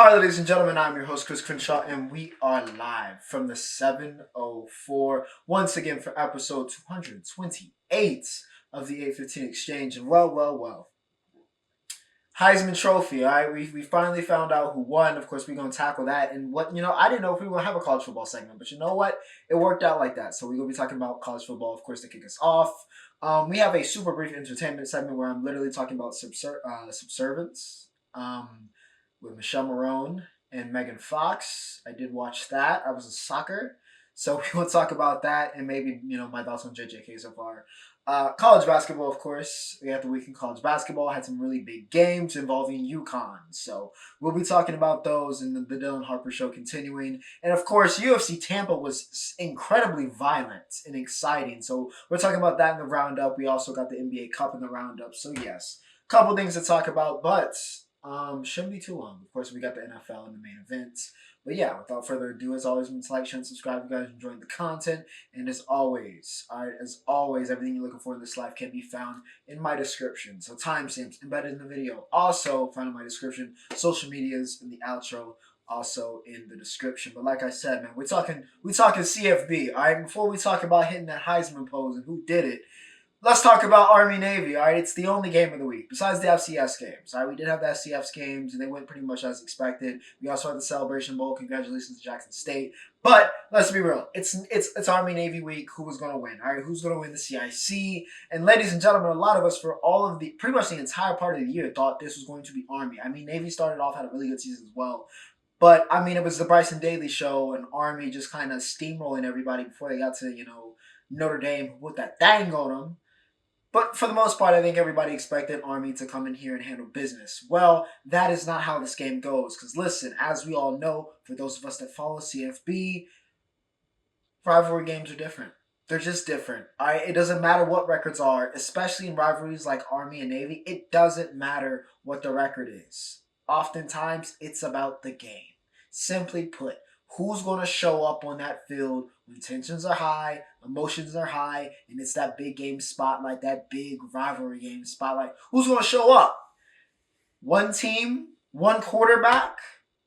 All right, ladies and gentlemen, I'm your host, Chris Crenshaw, and we are live from the 704 once again for episode 228 of the 815 Exchange. And well. Heisman Trophy, all right? We finally found out who won. Of course, we're going to tackle that. And I didn't know if we were going to have a college football segment, but you know what? It worked out like that. So we're going to be talking about college football, of course, to kick us off. We have a super brief entertainment segment where I'm literally talking about Subservience. With Michelle Marone and Megan Fox. I did watch that. I was in soccer. So we will talk about that and maybe, my thoughts on JJK so far. College basketball, of course. We had the week in college basketball. Had some really big games involving UConn. So we'll be talking about those and the Dylan Harper show continuing. And of course, UFC Tampa was incredibly violent and exciting. So we're talking about that in the Roundup. We also got the NBA Cup in the Roundup. So yes, a couple things to talk about, but shouldn't be too long. Of course, we got the NFL and the main events. But yeah, without further ado, as always, like, share, and subscribe if you guys are enjoying the content. And as always, everything you're looking for in this life can be found in my description. So timestamps embedded in the video. Also found in my description. Social medias in the outro also in the description. But like I said, man, we're talking CFB. All right, before we talk about hitting that Heisman pose and who did it. Let's talk about Army-Navy, all right? It's the only game of the week, besides the FCS games, all right? We did have the FCS games, and they went pretty much as expected. We also had the Celebration Bowl. Congratulations to Jackson State. But let's be real. It's Army-Navy week. Who was going to win, all right? Who's going to win the CIC? And ladies and gentlemen, a lot of us for pretty much the entire part of the year thought this was going to be Army. I mean, Navy started off, had a really good season as well. But, I mean, it was the Bryson Daly show, and Army just kind of steamrolling everybody before they got to, Notre Dame with that thing on them. But for the most part, I think everybody expected Army to come in here and handle business. Well, that is not how this game goes. Because listen, as we all know, for those of us that follow CFB, rivalry games are different. They're just different. It doesn't matter what records are, especially in rivalries like Army and Navy. It doesn't matter what the record is. Oftentimes, it's about the game. Simply put, who's going to show up on that field when tensions are high, emotions are high, and it's that big game spotlight, that big rivalry game spotlight? Who's going to show up? One team, one quarterback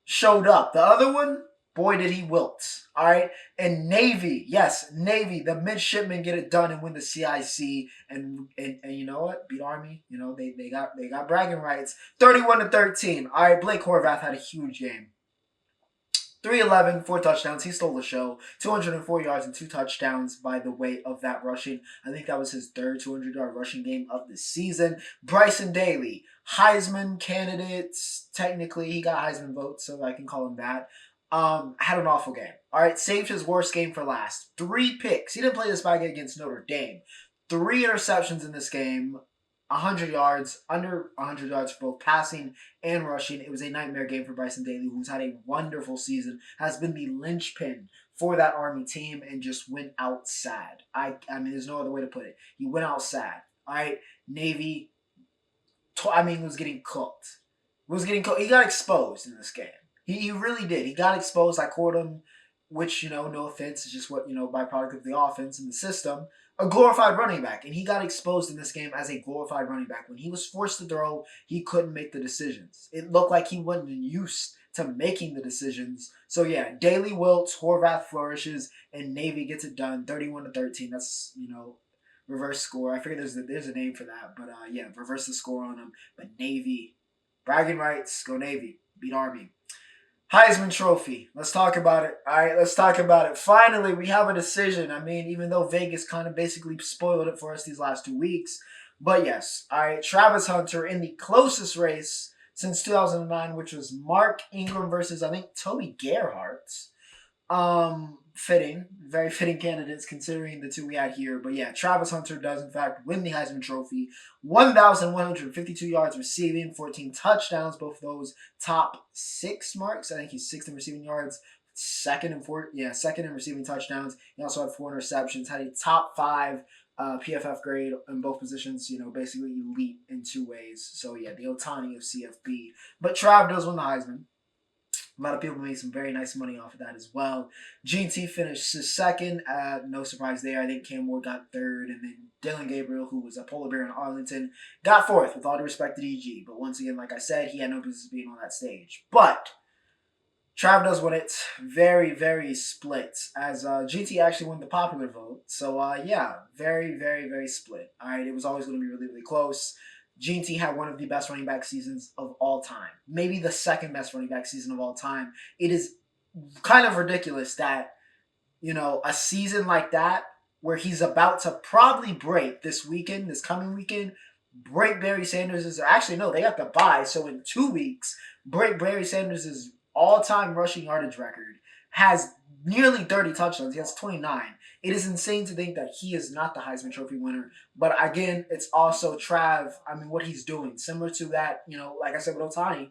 showed up. The other one, boy, did he wilt. All right? And Navy, yes, Navy, the midshipmen get it done and win the CIC. And you know what? Beat Army. They got bragging rights. 31-13. All right, Blake Horvath had a huge game. 311, 4 touchdowns. He stole the show. 204 yards and 2 touchdowns by the way of that rushing. I think that was his third 200-yard rushing game of the season. Bryson Daly, Heisman candidate. Technically, he got Heisman votes, so I can call him that. Had an awful game. All right, saved his worst game for last. 3 picks. He didn't play this bad against Notre Dame. 3 interceptions in this game. 100 yards, under 100 yards for both passing and rushing. It was a nightmare game for Bryson Daly, who's had a wonderful season, has been the linchpin for that Army team, and just went out sad. I mean, there's no other way to put it. He went out sad. All right, Navy, was getting cooked. He got exposed in this game. He really did. He got exposed. I caught him, which, no offense, is just what, byproduct of the offense and the system. A glorified running back, and he got exposed in this game as a glorified running back. When he was forced to throw, he couldn't make the decisions. It looked like he wasn't used to making the decisions. So yeah, Daly wilts, Horvath flourishes, and Navy gets it done, 31-13. That's, reverse score. I figure there's a name for that, but yeah, reverse the score on them. But Navy, bragging rights, go Navy, beat Army. Heisman Trophy. Let's talk about it. All right, let's talk about it. Finally, we have a decision. I mean, even though Vegas kind of basically spoiled it for us these last 2 weeks. But yes, all right, Travis Hunter in the closest race since 2009, which was Mark Ingram versus, I think, Toby Gerhardt. Fitting. Very fitting candidates considering the 2 we had here. But yeah, Travis Hunter does, in fact, win the Heisman Trophy. 1,152 yards receiving, 14 touchdowns, both of those top 6 marks. I think he's 6th in receiving yards, second in receiving touchdowns. He also had 4 interceptions, had a top 5 PFF grade in both positions, basically elite in 2 ways. So yeah, the Otani of CFB. But Trav does win the Heisman. A lot of people made some very nice money off of that as well. Jeanty finished second. No surprise there. I think Cam Ward got third. And then Dylan Gabriel, who was a polar bear in Arlington, got fourth, with all due respect to DG. But once again, like I said, he had no business being on that stage. But Trav does win it. Very, very split. As Jeanty actually won the popular vote. So, yeah, very, very, very split. All right, it was always going to be really, really close. Jeanty had one of the best running back seasons of all time. Maybe the second best running back season of all time. It is kind of ridiculous that, a season like that, where he's about to probably break this weekend, this coming weekend, break Barry Sanders' actually no, they got the bye, so in 2 weeks, break Barry Sanders' all-time rushing yardage record, has nearly 30 touchdowns. He has 29. It is insane to think that he is not the Heisman Trophy winner. But again, it's also Trav. I mean, what he's doing, similar to that, like I said with Otani,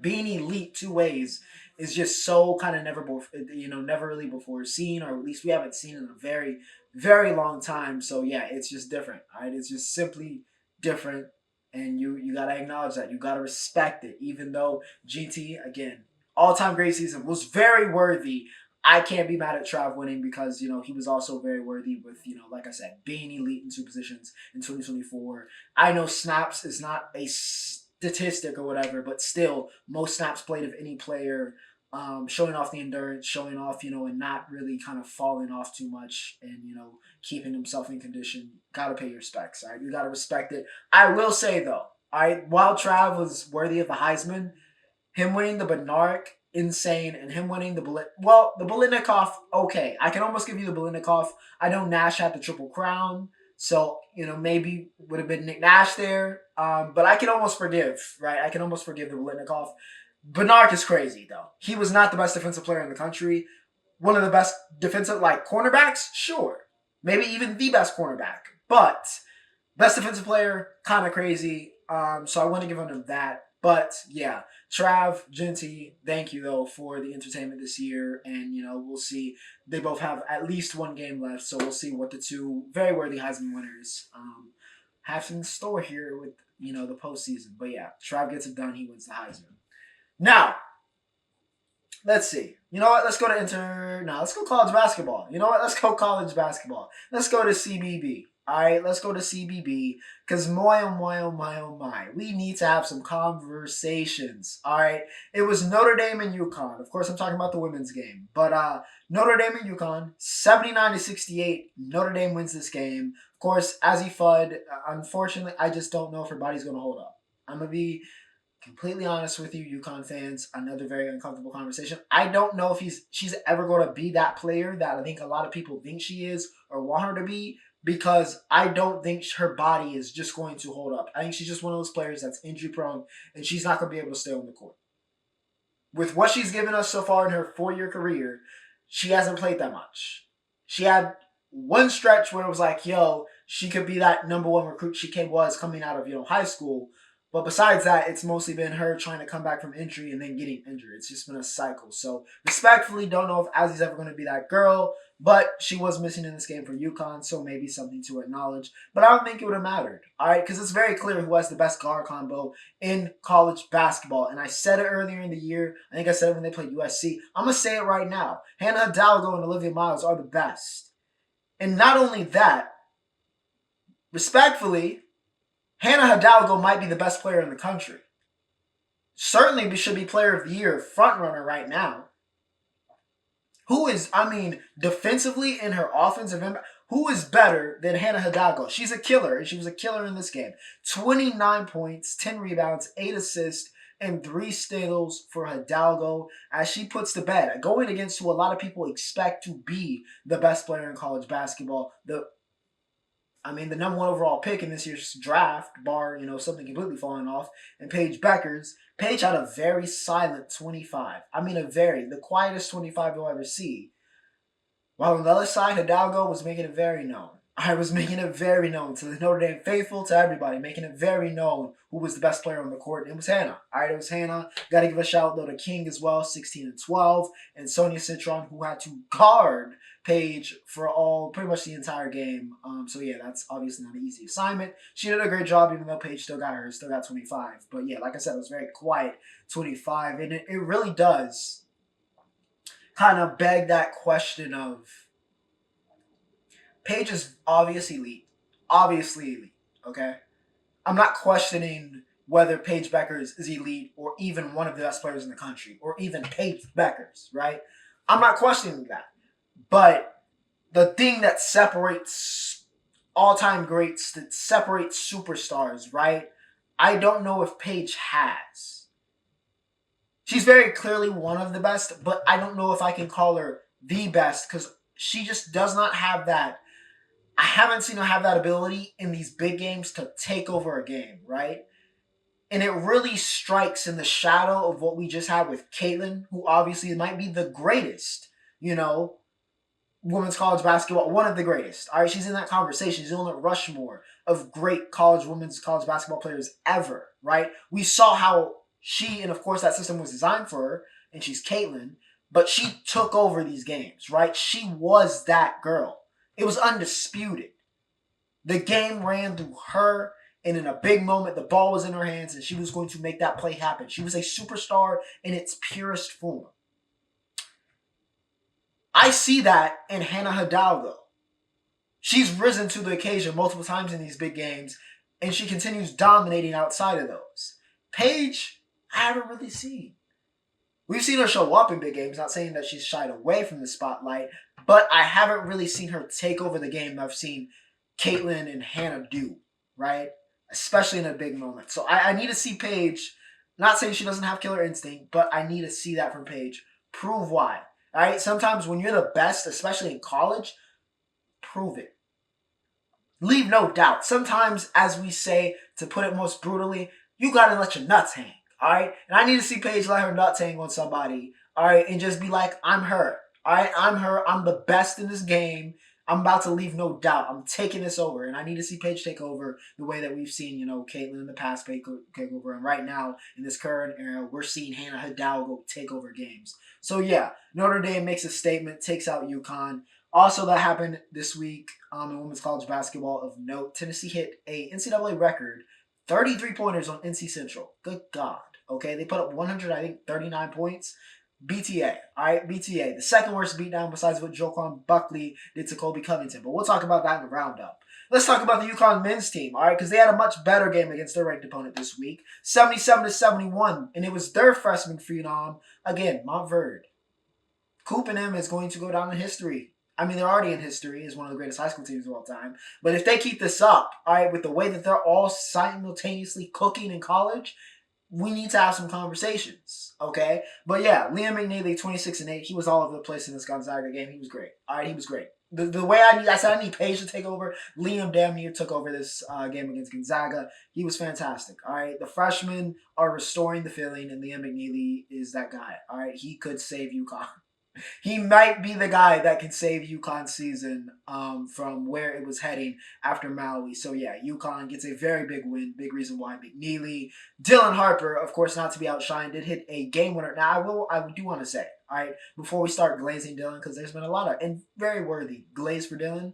being elite two ways is just so kind of never really before seen, or at least we haven't seen in a very, very long time. So yeah, it's just different. All right, it's just simply different, and you gotta acknowledge that. You gotta respect it, even though GT again, all time great season, was very worthy. I can't be mad at Trav winning because he was also very worthy with like I said, being elite in two positions in 2024. I know snaps is not a statistic or whatever, but still, most snaps played of any player, showing off the endurance, showing off, and not really kind of falling off too much and, keeping himself in condition. Gotta pay your respects, all right? You gotta respect it. I will say, though, all right, while Trav was worthy of the Heisman, him winning the Bednarik, insane, and him winning the the Biletnikoff, okay. I can almost give you the Biletnikoff. I know Nash had the Triple Crown, so, maybe would have been Nick Nash there. But I can almost forgive, right? I can almost forgive the Biletnikoff. Bednarik is crazy, though. He was not the best defensive player in the country. One of the best defensive, cornerbacks? Sure. Maybe even the best cornerback. But best defensive player, kind of crazy. So I want to give him that. But yeah, Trav, Jeanty, thank you though for the entertainment this year, and we'll see. They both have at least one game left, so we'll see what the two very worthy Heisman winners have in store here with the postseason. But yeah, Trav gets it done. He wins the Heisman. Now, let's see. You know what? Let's go to let's go college basketball. You know what? Let's go college basketball. Let's go to CBB. All right, let's go to CBB because my, we need to have some conversations. All right, it was Notre Dame and UConn. Of course, I'm talking about the women's game, but Notre Dame and UConn, 79-68. Notre Dame wins this game. Of course, as he Fudd. Unfortunately, I just don't know if her body's going to hold up. I'm gonna be completely honest with you, UConn fans. Another very uncomfortable conversation. I don't know if she's ever going to be that player that I think a lot of people think she is or want her to be, because I don't think her body is just going to hold up. I think she's just one of those players that's injury prone, and she's not going to be able to stay on the court. With what she's given us so far in her 4-year career, she hasn't played that much. She had one stretch where it was like, she could be that number one recruit she was coming out of, high school. But besides that, it's mostly been her trying to come back from injury and then getting injured. It's just been a cycle. So, respectfully, don't know if Azzy's ever going to be that girl. But she was missing in this game for UConn, so maybe something to acknowledge. But I don't think it would have mattered, all right? Because it's very clear who has the best guard combo in college basketball. And I said it earlier in the year. I think I said it when they played USC. I'm going to say it right now. Hannah Hidalgo and Olivia Miles are the best. And not only that, respectfully, Hannah Hidalgo might be the best player in the country. Certainly should be player of the year, front runner right now. Who is, defensively in her offensive impact, who is better than Hannah Hidalgo? She's a killer, and she was a killer in this game. 29 points, 10 rebounds, 8 assists, and 3 steals for Hidalgo as she puts to bed, going against who a lot of people expect to be the best player in college basketball. The number one overall pick in this year's draft, bar, something completely falling off, and Paige Beckers. Paige had a very silent 25. The quietest 25 you'll ever see. While on the other side, Hidalgo was making it very known. I was making it very known to the Notre Dame faithful, to everybody, making it very known who was the best player on the court. And it was Hannah. All right, it was Hannah. Got to give a shout out though to King as well, 16-12, and Sonia Citron, who had to guard Paige for pretty much the entire game. So yeah, that's obviously not an easy assignment. She did a great job, even though Paige still got 25. But yeah, like I said, it was very quiet 25, and it really does kind of beg that question of, Paige is obviously elite, okay? I'm not questioning, whether Paige Beckers is elite or even one of the best players in the country or even Paige Beckers, right? I'm not questioning that. But the thing that separates all-time greats, that separates superstars, right? I don't know if Paige has. She's very clearly one of the best, but I don't know if I can call her the best because she just does not have that. I haven't seen her have that ability in these big games to take over a game, right? And it really strikes in the shadow of what we just had with Caitlyn, who obviously might be the greatest, women's college basketball, one of the greatest. All right, she's in that conversation. She's on the Rushmore of great women's college basketball players ever, right? We saw how she, and of course that system was designed for her, and she's Caitlyn, but she took over these games, right? She was that girl. It was undisputed. The game ran through her, and in a big moment, the ball was in her hands, and she was going to make that play happen. She was a superstar in its purest form. I see that in Hannah Hidalgo. She's risen to the occasion multiple times in these big games, and she continues dominating outside of those. Paige, I haven't really seen. We've seen her show up in big games, not saying that she's shied away from the spotlight, but I haven't really seen her take over the game that I've seen Caitlyn and Hannah do, right? Especially in a big moment. So I need to see Paige, not saying she doesn't have killer instinct, but I need to see that from Paige. Prove why. All right, sometimes when you're the best, especially in college, prove it. Leave no doubt. Sometimes, as we say, to put it most brutally, you gotta let your nuts hang. All right, and I need to see Paige let her nuts hang on somebody. All right, and just be like, I'm her. All right, I'm her. I'm the best in this game. I'm about to leave no doubt. I'm taking this over, and I need to see Paige take over the way that we've seen, Caitlyn in the past take over, and right now in this current era, we're seeing Hannah Hidalgo take over games. So yeah, Notre Dame makes a statement, takes out UConn. Also, that happened this week in women's college basketball of note. Tennessee hit a NCAA record 33 pointers on NC Central. Good God. Okay, they put up 139 points. BTA, all right, BTA, the second worst beatdown besides what Joaquin Buckley did to Kobe Covington. But we'll talk about that in the roundup. Let's talk about the UConn men's team, all right, because they had a much better game against their ranked opponent this week, 77-71, and it was their freshman phenom again, Montverde. Coop and them is going to go down in history. I mean, they're already in history as one of the greatest high school teams of all time. But if they keep this up, all right, with the way that they're all simultaneously cooking in college, we need to have some conversations, okay? But yeah, Liam McNeely, 26-8, he was all over the place in this Gonzaga game. He was great. All right, he was great. The way I said I need Paige to take over, Liam damn near took over this game against Gonzaga. He was fantastic. All right, the freshmen are restoring the feeling, and Liam McNeely is that guy. All right, he could save UConn. He might be the guy that can save UConn's season from where it was heading after Maui. So yeah, UConn gets a very big win. Big reason why McNeely. Dylan Harper, of course, not to be outshined, did hit a game winner. Now I do want to say, all right, before we start glazing Dylan, because there's been a lot of and very worthy glaze for Dylan.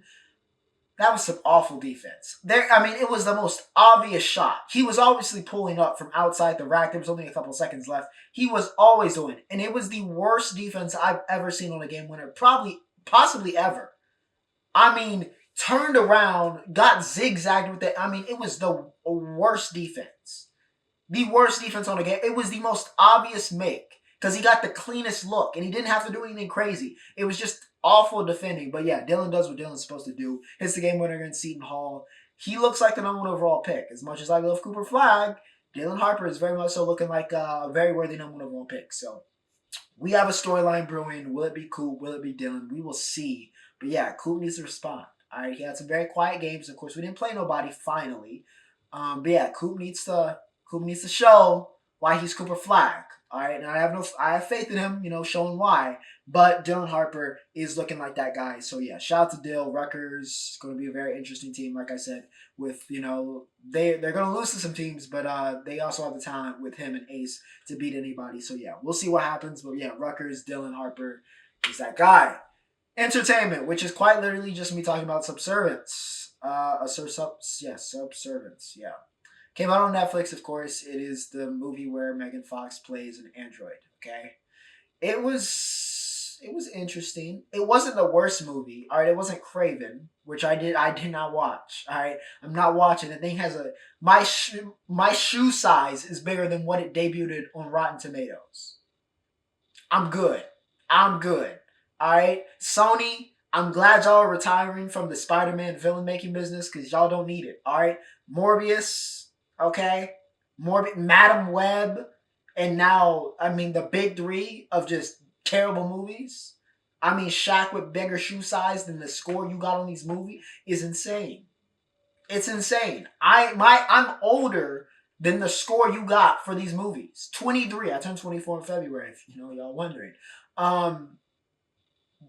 That was some awful defense. It was the most obvious shot. He was obviously pulling up from outside the rack. There was only a couple seconds left. He was always doing it. And it was the worst defense I've ever seen on a game winner. Possibly ever. Turned around, got zigzagged with it. It was the worst defense. The worst defense on a game. It was the most obvious make. Because he got the cleanest look. And he didn't have to do anything crazy. It was just awful defending. But yeah, Dylan does what Dylan's supposed to do. Hits the game winner against Seton Hall. He looks like the number one overall pick. As much as I love Cooper Flagg, Dylan Harper is very much so looking like a very worthy number one overall pick. So we have a storyline brewing. Will it be Coop? Will it be Dylan? We will see. But yeah, Coop needs to respond. All right, he had some very quiet games. Of course, we didn't play nobody finally. But yeah, Coop needs to show why he's Cooper Flagg. All right, and I have faith in him, showing why. But Dylan Harper is looking like that guy. So yeah, shout out to Dill. Rutgers is going to be a very interesting team, like I said. With they're going to lose to some teams, but they also have the talent with him and Ace to beat anybody. So yeah, we'll see what happens. But yeah, Rutgers, Dylan Harper is that guy. Entertainment, which is quite literally just me talking about Subservience. Subservience. Yeah. Came out on Netflix, of course. It is the movie where Megan Fox plays an android, okay? It was It was interesting. It wasn't the worst movie. All right, it wasn't Craven, which I did not watch. All right, I'm not watching. The thing has a my shoe size is bigger than what it debuted on Rotten Tomatoes. I'm good. I'm good. All right, Sony. I'm glad y'all are retiring from the Spider-Man villain making business because y'all don't need it. All right, Morbius. Okay, Madam Web, and now I mean the big three of just terrible movies. I mean, Shaq with bigger shoe size than the score you got on these movies is insane. It's insane. I'm older than the score you got for these movies. 23. I turned 24 in February. If y'all wondering.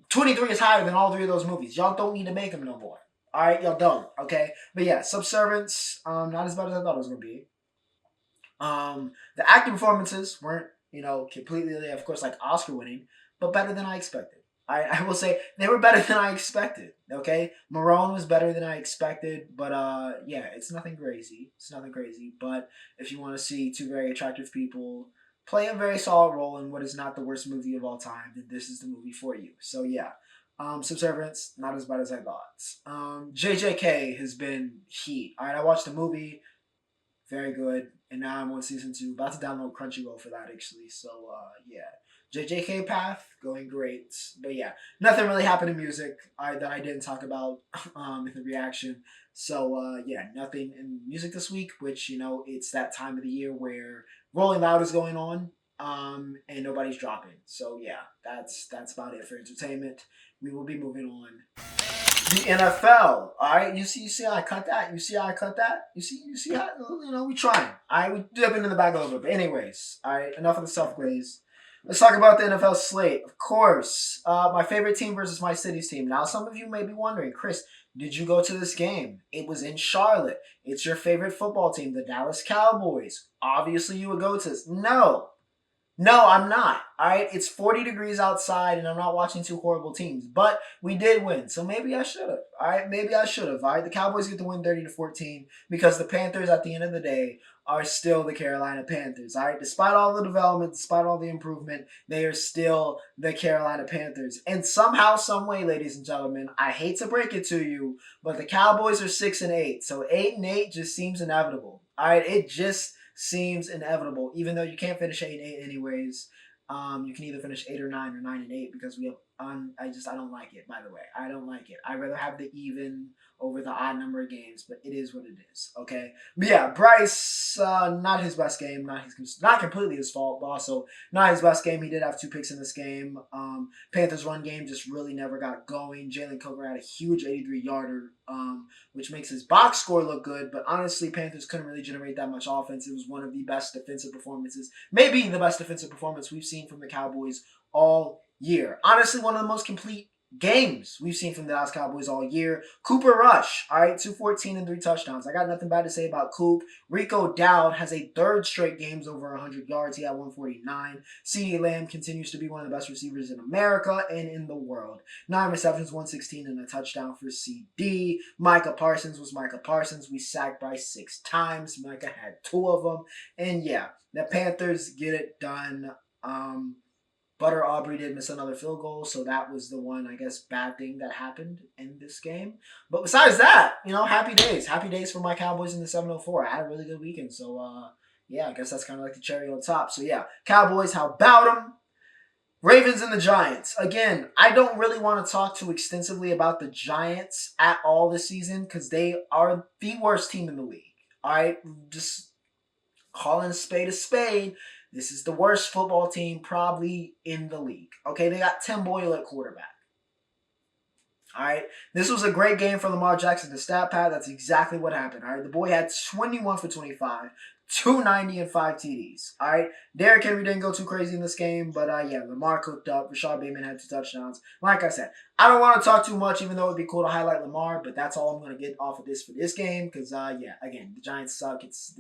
23 is higher than all three of those movies. Y'all don't need to make them no more. All right, y'all don't. Okay, but yeah, Subservience. Not as bad as I thought it was gonna be. The acting performances weren't, completely, of course, like Oscar winning, but better than I expected. I will say they were better than I expected. Okay, Marone was better than I expected, but yeah, it's nothing crazy. It's nothing crazy. But if you want to see two very attractive people play a very solid role in what is not the worst movie of all time, then this is the movie for you. So yeah, Subservience, not as bad as I thought. JJK has been heat. All right, I watched the movie. Very good. And now I'm on season 2. About to download Crunchyroll for that actually. So yeah. JJK Path going great. But yeah, nothing really happened in music that I didn't talk about in the reaction. So yeah, nothing in music this week, which it's that time of the year where Rolling Loud is going on and nobody's dropping. So yeah, that's about it for entertainment. We will be moving on. The NFL, all right. You see how I cut that. You see how I cut that. You see how we trying. All right, we dipping in the back a little bit. But anyways, all right. Enough of the self glaze. Let's talk about the NFL slate. Of course, my favorite team versus my city's team. Now, some of you may be wondering, Chris, did you go to this game? It was in Charlotte. It's your favorite football team, the Dallas Cowboys. Obviously, you would go to this. No, I'm not. All right, it's 40 degrees outside, and I'm not watching two horrible teams. But we did win, so maybe I should have. All right, maybe I should have. All right, the Cowboys get to win 30-14 because the Panthers, at the end of the day, are still the Carolina Panthers. All right, despite all the development, despite all the improvement, they are still the Carolina Panthers. And somehow, some way, ladies and gentlemen, I hate to break it to you, but the Cowboys are 6-8, so 8-8 just seems inevitable. All right, it just seems inevitable, even though you can't finish 8-8 anyways. You can either finish 8 or 9 or 9-8 because we have. I don't like it. By the way, I don't like it. I'd rather have the even over the odd number of games, but it is what it is. Okay, but yeah, Bryce, not his best game. Not completely his fault, but also not his best game. He did have 2 picks in this game. Panthers run game just really never got going. Jalen Coker had a huge 83-yarder, which makes his box score look good. But honestly, Panthers couldn't really generate that much offense. It was one of the best defensive performances, maybe the best defensive performance we've seen from the Cowboys all year. Honestly, one of the most complete games we've seen from the Dallas Cowboys all year. Cooper Rush, all right, 214 and 3 touchdowns. I got nothing bad to say about Coop. Rico Dowd has a third straight games over 100 yards. He had 149. CeeDee Lamb continues to be one of the best receivers in America and in the world. 9 receptions, 116, and a touchdown for CD. Micah Parsons was Micah Parsons. We sacked Bryce 6 times. Micah had 2 of them. And yeah, the Panthers get it done. Butter Aubrey did miss another field goal, so that was the one, I guess, bad thing that happened in this game. But besides that, happy days. Happy days for my Cowboys in the 704. I had a really good weekend, so yeah, I guess that's kind of like the cherry on top. So yeah, Cowboys, how about them? Ravens and the Giants. Again, I don't really want to talk too extensively about the Giants at all this season because they are the worst team in the league. All right, just calling a spade. This is the worst football team probably in the league. Okay, they got Tim Boyle at quarterback. All right, this was a great game for Lamar Jackson. The stat pad, that's exactly what happened. All right, the boy had 21 for 25, 290 and 5 TDs. All right, Derrick Henry didn't go too crazy in this game, but yeah, Lamar cooked up. Rashad Bateman had 2 touchdowns. Like I said, I don't want to talk too much, even though it'd be cool to highlight Lamar, but that's all I'm going to get off of this for this game because yeah, again, the Giants suck. It's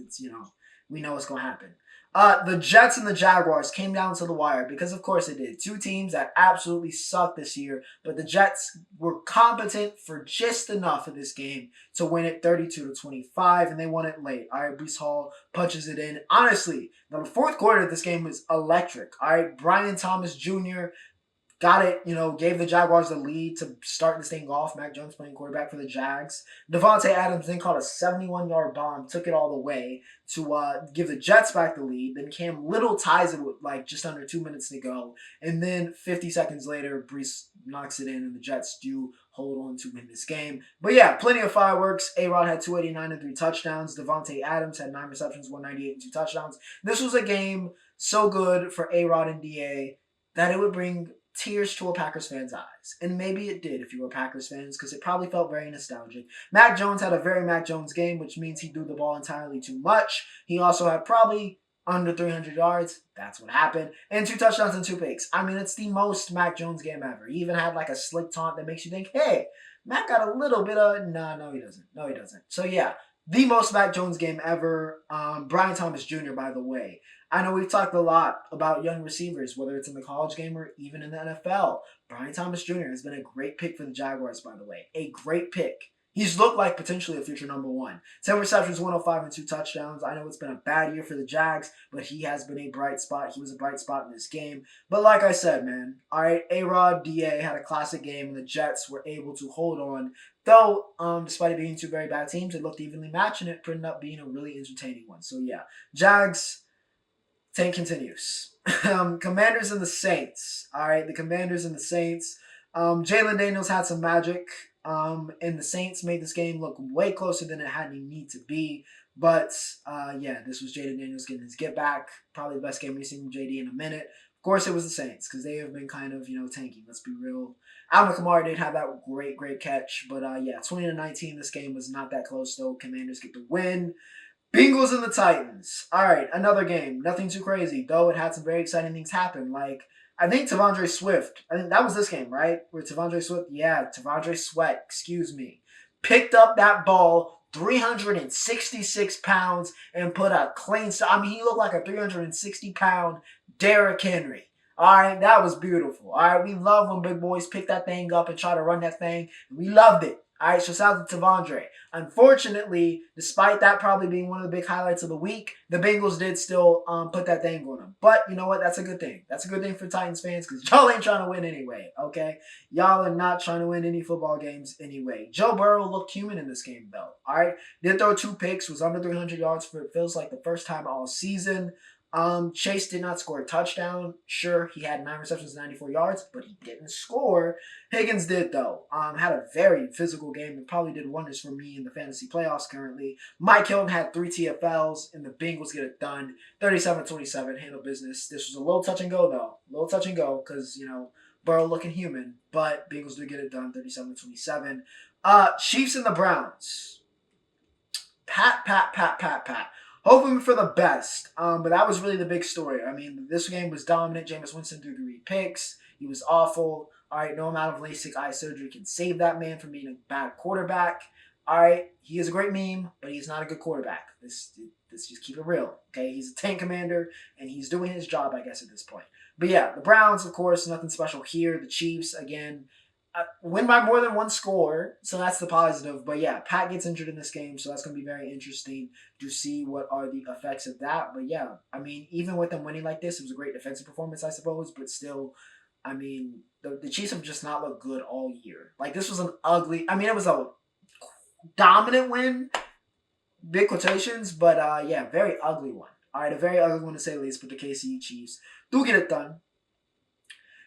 we know what's going to happen. The Jets and the Jaguars came down to the wire because, of course, it did. 2 teams that absolutely suck this year, but the Jets were competent for just enough of this game to win it 32-25, and they won it late. All right, Breece Hall punches it in. Honestly, the fourth quarter of this game was electric. All right, Brian Thomas Jr. got it, gave the Jaguars the lead to start this thing off. Mac Jones playing quarterback for the Jags. Devontae Adams then caught a 71-yard bomb, took it all the way to give the Jets back the lead. Then Cam Little ties it with like just under 2 minutes to go. And then 50 seconds later, Brees knocks it in, and the Jets do hold on to win this game. But yeah, plenty of fireworks. A-Rod had 289 and 3 touchdowns. Devontae Adams had 9 receptions, 198 and 2 touchdowns. This was a game so good for A-Rod and DA that it would bring tears to a Packers fan's eyes. And maybe it did if you were Packers fans, because it probably felt very nostalgic. Mac Jones had a very Mac Jones game, which means he threw the ball entirely too much. He also had probably under 300 yards. That's what happened. And 2 touchdowns and 2 picks. I mean, it's the most Mac Jones game ever. He even had like a slick taunt that makes you think, hey, Mac got a little bit of... No, he doesn't. No, he doesn't. So yeah, the most Mac Jones game ever. Brian Thomas Jr., by the way. I know we've talked a lot about young receivers, whether it's in the college game or even in the NFL. Brian Thomas Jr. has been a great pick for the Jaguars, by the way. A great pick. He's looked like potentially a future number 1. 10 receptions, 105 and 2 touchdowns. I know it's been a bad year for the Jags, but he has been a bright spot. He was a bright spot in this game. But like I said, man, all right, A-Rod, DA had a classic game, and the Jets were able to hold on. Though, despite it being 2 very bad teams, it looked evenly matched, and it ended up being a really entertaining one. So yeah, Jags... Tank continues. Commanders and the Saints. All right, the Commanders and the Saints. Jalen Daniels had some magic, and the Saints made this game look way closer than it had any need to be. But, yeah, this was Jalen Daniels getting his get back. Probably the best game we've seen from JD in a minute. Of course, it was the Saints, because they have been kind of, tanking. Let's be real. Alvin Kamara did have that great catch. But, yeah, 20-19, this game was not that close, though. Commanders get the win. Bengals and the Titans. All right, another game. Nothing too crazy, though it had some very exciting things happen. Like, I think T'Vondre Swift, I think that was this game, right? Where T'Vondre Sweat, excuse me, picked up that ball, 366 pounds, and put a clean stop. I mean, he looked like a 360-pound Derrick Henry. All right, that was beautiful. All right, we love when big boys pick that thing up and try to run that thing. We loved it. All right, so shout out to T'Vondre. Unfortunately, despite that probably being one of the big highlights of the week, the Bengals did still put that thing on them. But you know what? That's a good thing. That's a good thing for Titans fans, because y'all ain't trying to win anyway, okay? Y'all are not trying to win any football games anyway. Joe Burrow looked human in this game, though. All right, did throw 2 picks, was under 300 yards for it feels like the first time all season. Chase did not score a touchdown. Sure, he had 9 receptions, 94 yards, but he didn't score. Higgins did, though. Had a very physical game and probably did wonders for me in the fantasy playoffs currently. Mike Hilton had 3 TFLs, and the Bengals get it done. 37-27, handle business. This was a little touch and go, though. A little touch and go, because, Burrow looking human, but Bengals do get it done, 37-27. Chiefs and the Browns. Pat. Hoping for the best, but that was really the big story. I mean, this game was dominant. Jameis Winston threw 3 picks. He was awful. All right, no amount of LASIK eye surgery can save that man from being a bad quarterback. All right, he is a great meme, but he's not a good quarterback. Let's just keep it real, okay? He's a tank commander, and he's doing his job, I guess, at this point. But yeah, the Browns, of course, nothing special here. The Chiefs, again, win by more than 1 score, so that's the positive. But yeah, Pat gets injured in this game, so that's going to be very interesting to see what are the effects of that. But yeah, I mean, even with them winning like this, it was a great defensive performance, I suppose. But still, I mean, the Chiefs have just not looked good all year. Like, this was an ugly... I mean, it was a dominant win, big quotations, but yeah, very ugly one. All right, a very ugly one to say the least, but the KC Chiefs do get it done.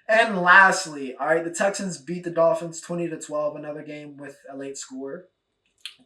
And lastly, all right, the Texans beat the Dolphins 20-12, another game with a late score.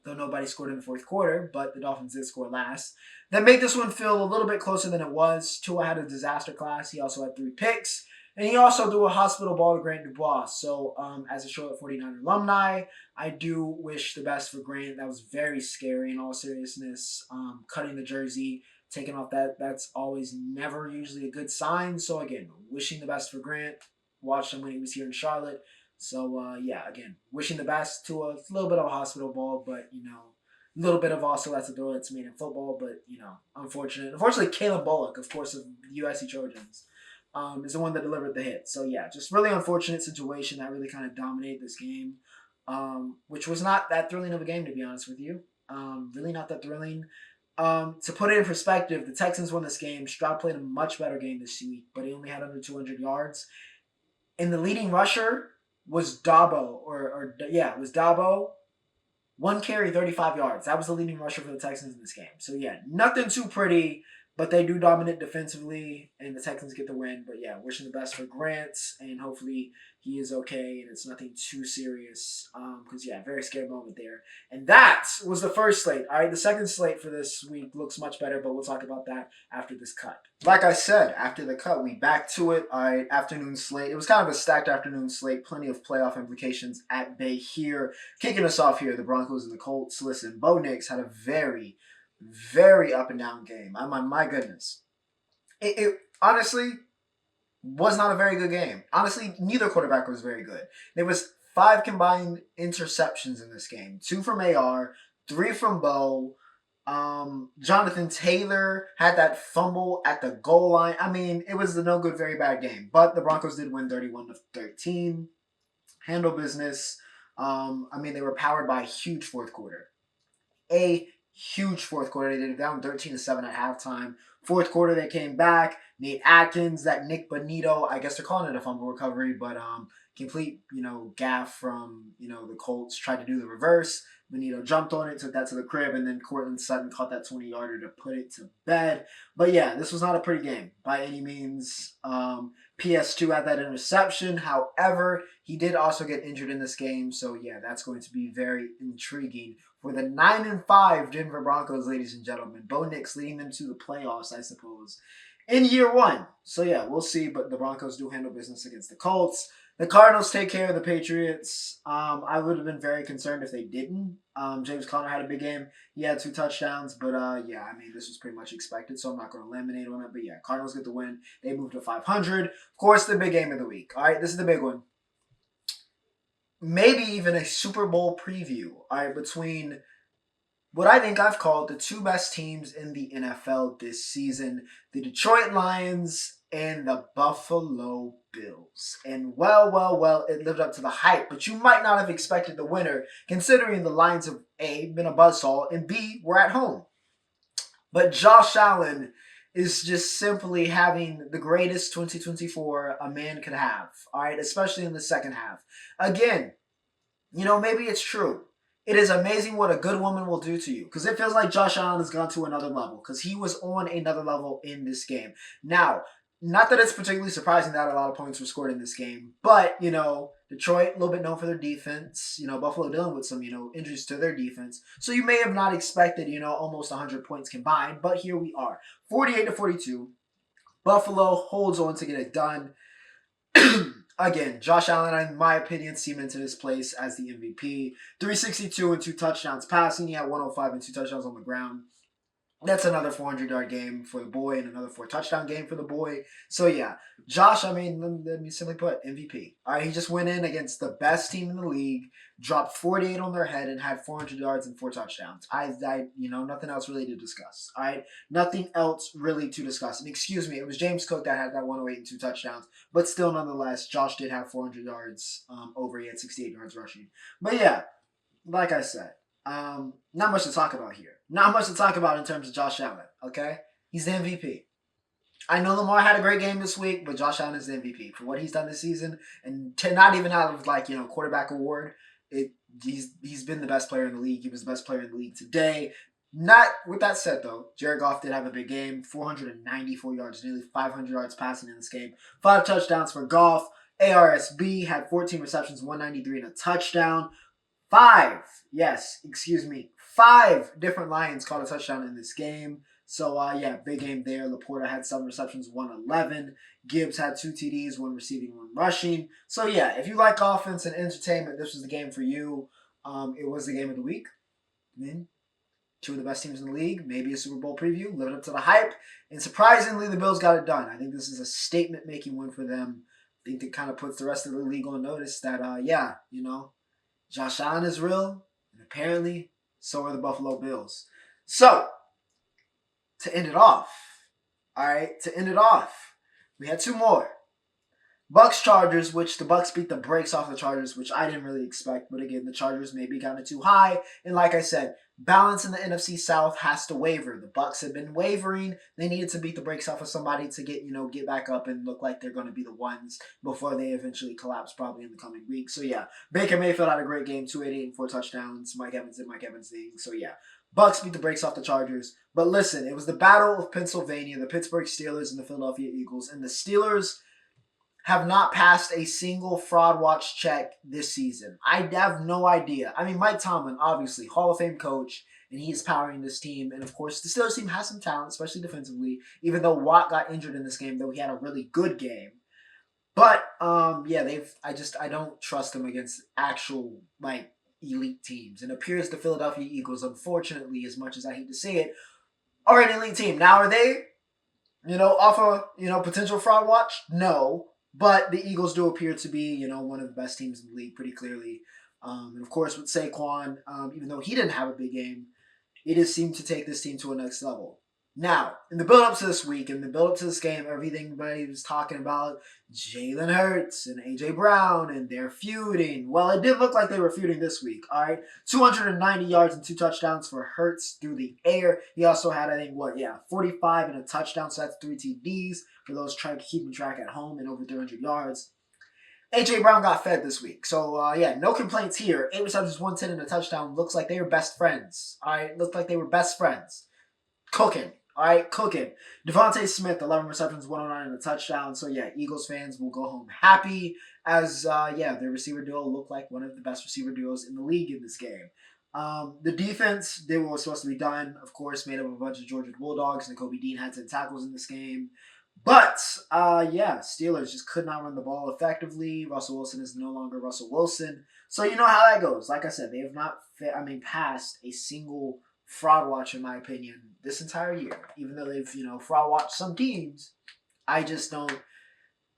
Though nobody scored in the 4th quarter, but the Dolphins did score last. That made this one feel a little bit closer than it was. Tua had a disaster class. He also had 3 picks. And he also threw a hospital ball to Grant Dubois. So as a Charlotte 49er alumni, I do wish the best for Grant. That was very scary in all seriousness. Cutting the jersey, taking off that's always never usually a good sign. So again, wishing the best for Grant. Watched him when he was here in Charlotte. So, yeah, again, wishing the best to a little bit of a hospital ball, but, a little bit of also that's a throw that's made in football, but, unfortunate. Unfortunately, Caleb Bullock, of course, of the USC Trojans, is the one that delivered the hit. So, yeah, just really unfortunate situation that really kind of dominated this game, which was not that thrilling of a game, to be honest with you. Really not that thrilling. To put it in perspective, the Texans won this game. Stroud played a much better game this week, but he only had under 200 yards. And the leading rusher was Dabo, it was Dabo. One carry, 35 yards. That was the leading rusher for the Texans in this game. So, yeah, nothing too pretty, but they do dominate defensively, and the Texans get the win. But, yeah, wishing the best for Grant, and hopefully he is okay and it's nothing too serious. Because, yeah, very scary moment there. And that was the first slate. All right, the second slate for this week looks much better, but we'll talk about that after this cut. Like I said, after the cut, we back to it. All right, afternoon slate. It was kind of a stacked afternoon slate. Plenty of playoff implications at bay here. Kicking us off here, the Broncos and the Colts. Listen, Bo Nix had a very, very up and down game. My goodness. It honestly was not a very good game. Honestly, neither quarterback was very good. There was 5 combined interceptions in this game. 2 from AR, 3 from Bo. Jonathan Taylor had that fumble at the goal line. I mean, it was a no good, very bad game. But the Broncos did win 31-13. Handle business. They were powered by a huge fourth quarter. A huge fourth quarter. They did it down 13-7 at halftime. Fourth quarter, they came back. Nate Atkins, that Nick Bonito, I guess they're calling it a fumble recovery, but complete, gaff from, the Colts. Tried to do the reverse. Bonito jumped on it, took that to the crib, and then Cortland Sutton caught that 20-yarder to put it to bed. But yeah, this was not a pretty game by any means. PS2 had that interception. However, he did also get injured in this game. So yeah, that's going to be very intriguing for the 9-5 Denver Broncos, ladies and gentlemen. Bo Nix leading them to the playoffs, I suppose, in year 1. So yeah, we'll see. But the Broncos do handle business against the Colts. The Cardinals take care of the Patriots. I would have been very concerned if they didn't. James Conner had a big game. He had 2 touchdowns, but this was pretty much expected, so I'm not going to laminate on it. But yeah, Cardinals get the win. They move to 500. Of course, the big game of the week. All right, this is the big one. Maybe even a Super Bowl preview. All right, between what I think I've called the 2 best teams in the NFL this season, the Detroit Lions and the Buffalo Bills. And well, it lived up to the hype, but you might not have expected the winner, considering the Lions have A, been a buzzsaw, and B, were at home. But Josh Allen is just simply having the greatest 2024 a man could have, all right, especially in the second half. Again, maybe it's true. It is amazing what a good woman will do to you, because it feels like Josh Allen has gone to another level, because he was on another level in this game. Now, not that it's particularly surprising that a lot of points were scored in this game, but, Detroit, a little bit known for their defense. Buffalo dealing with some, injuries to their defense. So you may have not expected, almost 100 points combined, but here we are. 48-42. Buffalo holds on to get it done. Again, Josh Allen, in my opinion, cemented his place as the MVP. 362 and 2 touchdowns passing. He had 105 and 2 touchdowns on the ground. That's another 400-yard game for the boy and another 4-touchdown game for the boy. So, yeah, Josh, let me simply put, MVP. All right, he just went in against the best team in the league, dropped 48 on their head, and had 400 yards and 4 touchdowns. Nothing else really to discuss. All right, nothing else really to discuss. And excuse me, it was James Cook that had that 108 and 2 touchdowns. But still, nonetheless, Josh did have 400 yards over. He had 68 yards rushing. But, yeah, like I said, not much to talk about here. Not much to talk about in terms of Josh Allen, okay? He's the MVP. I know Lamar had a great game this week, but Josh Allen is the MVP for what he's done this season. And to not even out of, quarterback award, he's been the best player in the league. He was the best player in the league today. Not with that said, though, Jared Goff did have a big game. 494 yards, nearly 500 yards passing in this game. 5 touchdowns for Goff. ARSB had 14 receptions, 193 and a touchdown. 5 different Lions caught a touchdown in this game. So, big game there. Laporta had 7 receptions, 111. Gibbs had 2 TDs, 1 receiving, 1 rushing. So, yeah, if you like offense and entertainment, this was the game for you. It was the game of the week. 2 of the best teams in the league. Maybe a Super Bowl preview. Living up to the hype. And surprisingly, the Bills got it done. I think this is a statement-making win for them. I think it kind of puts the rest of the league on notice that, Josh Allen is real, and apparently so are the Buffalo Bills. So, to end it off, we had 2 more. Bucks-Chargers, which the Bucks beat the brakes off the Chargers, which I didn't really expect. But again, the Chargers maybe got it too high. And like I said, balance in the NFC South has to waver. The Bucks have been wavering. They needed to beat the brakes off of somebody to get back up and look like they're going to be the ones before they eventually collapse probably in the coming week. So yeah, Baker Mayfield had a great game, 288 and 4 touchdowns. Mike Evans did Mike Evans thing. So yeah, Bucks beat the brakes off the Chargers. But listen, it was the Battle of Pennsylvania, the Pittsburgh Steelers and the Philadelphia Eagles, and the Steelers have not passed a single fraud watch check this season. I have no idea. I mean, Mike Tomlin, obviously, Hall of Fame coach, and he is powering this team. And of course, the Steelers team has some talent, especially defensively, even though Watt got injured in this game, though he had a really good game. But yeah, I don't trust them against actual elite teams. And it appears the Philadelphia Eagles, unfortunately, as much as I hate to say it, are an elite team. Now are they, off a potential fraud watch? No. But the Eagles do appear to be, one of the best teams in the league pretty clearly. And of course, with Saquon, even though he didn't have a big game, it has seemed to take this team to a next level. Now, in the build-up to this week, in the build-up to this game, everybody was talking about Jalen Hurts and A.J. Brown, and they're feuding. Well, it did look like they were feuding this week, all right? 290 yards and 2 touchdowns for Hurts through the air. He also had, 45 and a touchdown, so that's 3 TDs for those keeping track at home and over 300 yards. A.J. Brown got fed this week. So, no complaints here. 8 receptions, 110 and a touchdown. Looks like they were best friends, all right? Looked like they were best friends. Cooking. All right, cooking. Devontae Smith, 11 receptions, 109 and a touchdown. So, yeah, Eagles fans will go home happy as, their receiver duo looked like one of the best receiver duos in the league in this game. The defense did what was supposed to be done, of course, made up of a bunch of Georgia Bulldogs, and Kobe Dean had 10 tackles in this game. But, Steelers just could not run the ball effectively. Russell Wilson is no longer Russell Wilson. So, you know how that goes. Like I said, they have not, passed a single fraud watch, in my opinion, this entire year. Even though they've, fraud watched some teams, I just don't.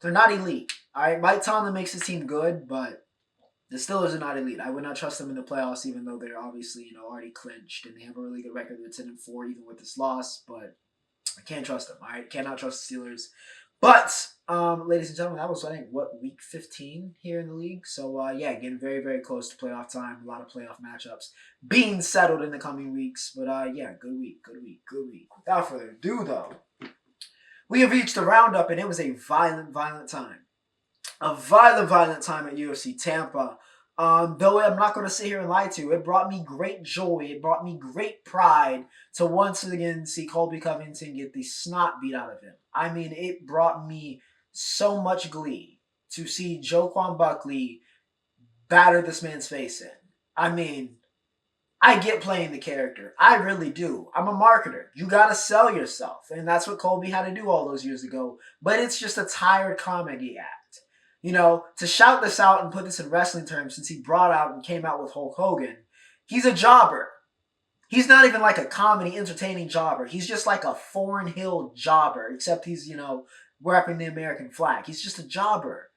They're not elite. All right, Mike Tomlin makes his team good, but the Steelers are not elite. I would not trust them in the playoffs, even though they're obviously, already clinched and they have a really good record. They're 10-4, even with this loss. But I can't trust them. All right, cannot trust the Steelers. But, ladies and gentlemen, that was, week 15 here in the league? So, getting very, very close to playoff time. A lot of playoff matchups being settled in the coming weeks. But, good week. Without further ado, though, we have reached the Roundup, and it was a violent, violent time. A violent, violent time at UFC Tampa. Though I'm not going to sit here and lie to you, it brought me great joy. It brought me great pride to once again see Colby Covington get the snot beat out of him. I mean, it brought me so much glee to see Joaquin Buckley batter this man's face in. I mean, I get playing the character. I really do. I'm a marketer. You got to sell yourself. And that's what Colby had to do all those years ago. But it's just a tired comedy act. To shout this out and put this in wrestling terms, since he brought out and came out with Hulk Hogan, he's a jobber. He's not even like a comedy, entertaining jobber. He's just like a foreign hill jobber, except he's, wearing the American flag. He's just a jobber.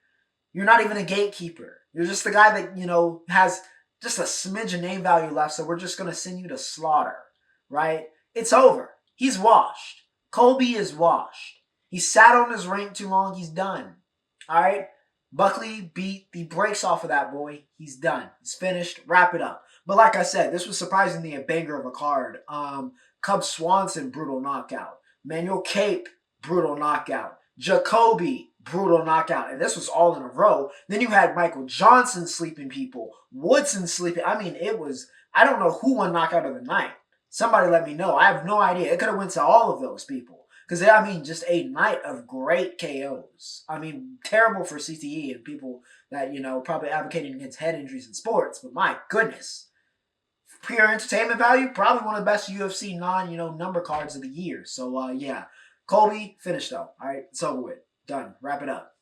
You're not even a gatekeeper. You're just the guy that, has just a smidge of name value left, so we're just going to send you to slaughter, right? It's over. He's washed. Colby is washed. He sat on his ring too long. He's done. All right? Buckley beat the brakes off of that boy. He's done. He's finished. Wrap it up. But like I said, this was surprisingly a banger of a card. Cub Swanson, brutal knockout. Manuel Cape, brutal knockout. Jacoby, brutal knockout. And this was all in a row. Then you had Michael Johnson sleeping people. Woodson sleeping. I mean, I don't know who won knockout of the night. Somebody let me know. I have no idea. It could have went to all of those people. Because, just a night of great KOs. Terrible for CTE and people that, probably advocating against head injuries in sports. But my goodness. Pure entertainment value, probably one of the best UFC number cards of the year. So, Colby, finished though. All right, it's over with. Done. Wrap it up.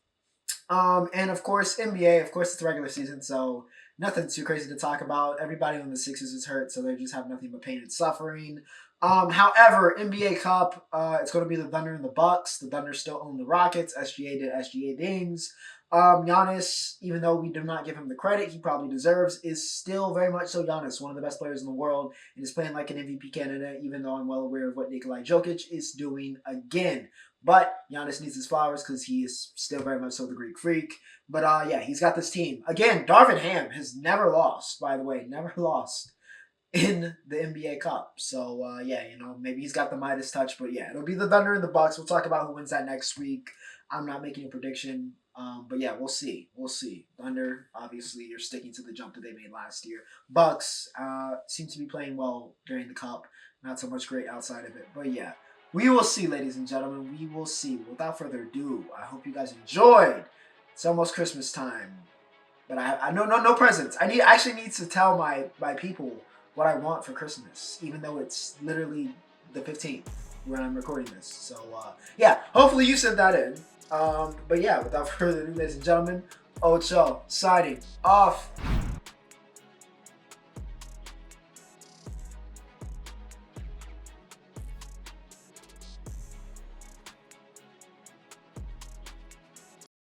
And of course, NBA, it's the regular season, so nothing too crazy to talk about. Everybody on the Sixers is hurt, so they just have nothing but pain and suffering. However, NBA Cup, it's going to be the Thunder and the Bucks. The Thunder still own the Rockets. SGA did SGA things. Giannis, even though we do not give him the credit he probably deserves, is still very much so Giannis, one of the best players in the world, and is playing like an MVP candidate, even though I'm well aware of what Nikolai Jokic is doing again. But Giannis needs his flowers because he is still very much so the Greek freak. But he's got this team. Again, Darvin Ham has never lost, by the way. Never lost. in the NBA Cup. So yeah, maybe he's got the Midas touch, but yeah, it'll be the Thunder and the Bucks. We'll talk about who wins that next week. I'm not making a prediction, but yeah, we'll see. We'll see. Thunder, obviously, you're sticking to the jump that they made last year. Bucks seem to be playing well during the Cup. Not so much great outside of it, but yeah. We will see, ladies and gentlemen. We will see. Without further ado, I hope you guys enjoyed. It's almost Christmas time, but I no presents. I actually need to tell my people what I want for Christmas, even though it's literally the 15th when I'm recording this. So yeah, hopefully you sent that in. But yeah, without further ado, ladies and gentlemen, Ocho signing off.